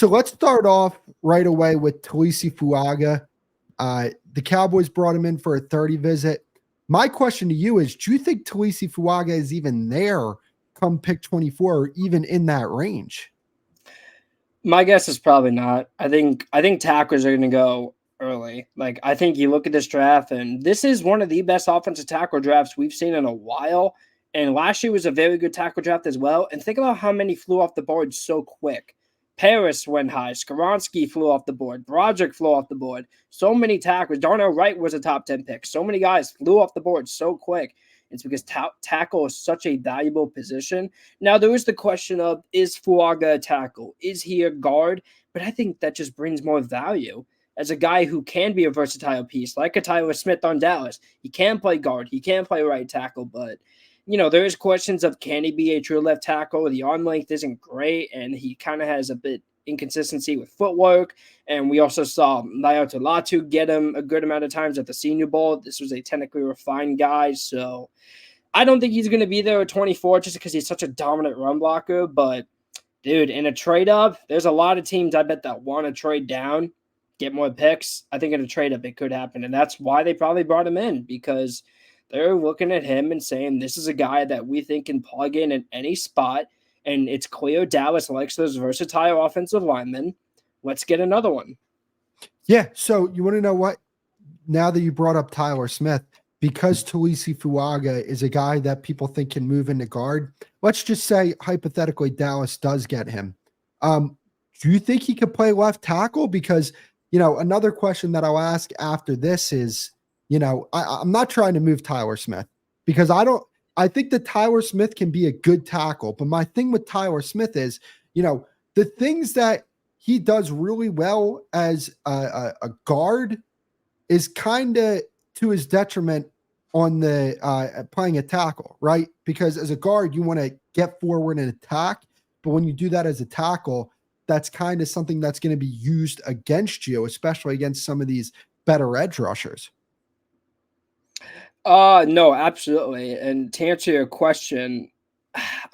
So let's start off right away with Taliese Fuaga. The Cowboys brought him in for a 30 visit. My question to you is, do you think Taliese Fuaga is even there come pick 24 or even in that range? My guess is probably not. I think tackles are going to go early. Like I think you look at this draft, and this is one of the best offensive tackle drafts we've seen in a while. And last year was a very good tackle draft as well. And think about how many flew off the board so quick. Paris went high. Skaronski flew off the board. Broderick flew off the board. So many tackles. Darnell Wright was a top 10 pick. So many guys flew off the board so quick. It's because tackle is such a valuable position. Now, there is the question of, is Fuaga a tackle? Is he a guard? But I think that just brings more value as a guy who can be a versatile piece, like a Tyler Smith on Dallas. He can play guard. He can play right tackle. But, there is questions of, can he be a true left tackle? The arm length isn't great, and he kind of has a bit inconsistency with footwork. And we also saw Laiota Latu get him a good amount of times at the Senior Bowl. This was a technically refined guy, so I don't think he's going to be there at 24 just because he's such a dominant run blocker. But, dude, in a trade-up, there's a lot of teams I bet that want to trade down, get more picks. I think in a trade-up it could happen, and that's why they probably brought him in, because they're looking at him and saying, this is a guy that we think can plug in any spot, and it's clear Dallas likes those versatile offensive linemen. Let's get another one. Yeah, so you want to know what? Now that you brought up Tyler Smith, because Taliese Fuaga is a guy that people think can move into guard, let's just say, hypothetically, Dallas does get him. Do you think he could play left tackle? Because, another question that I'll ask after this is, I'm not trying to move Tyler Smith because I think that Tyler Smith can be a good tackle. But my thing with Tyler Smith is, the things that he does really well as a guard is kind of to his detriment on the playing a tackle, right? Because as a guard, you want to get forward and attack. But when you do that as a tackle, that's kind of something that's going to be used against you, especially against some of these better edge rushers. No, absolutely. And to answer your question,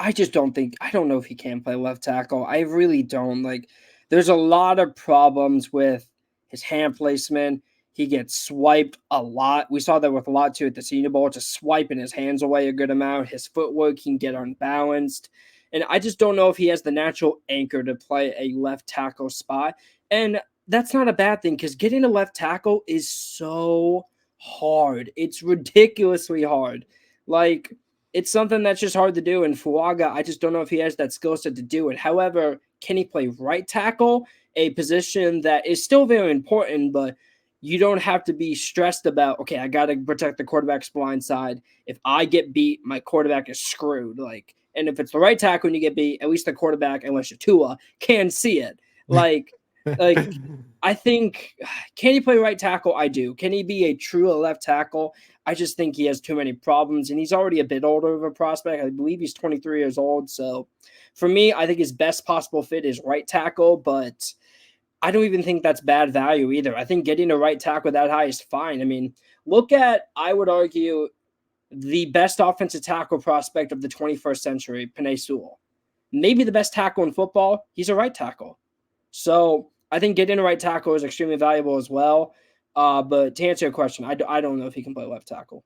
I don't know if he can play left tackle. I really don't. Like, there's a lot of problems with his hand placement. He gets swiped a lot. We saw that with a lot too at the Senior Bowl, just swiping his hands away a good amount. His footwork can get unbalanced. And I just don't know if he has the natural anchor to play a left tackle spot. And that's not a bad thing, because getting a left tackle is so hard. It's ridiculously hard. Like, it's something that's just hard to do. And Fuaga, I just don't know if he has that skill set to do it. However, can he play right tackle? A position that is still very important, but you don't have to be stressed about, okay, I got to protect the quarterback's blind side. If I get beat, my quarterback is screwed. And if it's the right tackle and you get beat, at least the quarterback, unless you're Tua, can see it. Like, I think, can he play right tackle? I do. Can he be a true left tackle? I just think he has too many problems, and he's already a bit older of a prospect. I believe he's 23 years old. So for me, I think his best possible fit is right tackle, but I don't even think that's bad value either. I think getting a right tackle that high is fine. I mean, look at, I would argue, the best offensive tackle prospect of the 21st century, Penei Sewell. Maybe the best tackle in football. He's a right tackle. So I think getting a right tackle is extremely valuable as well. But to answer your question, I don't know if he can play left tackle.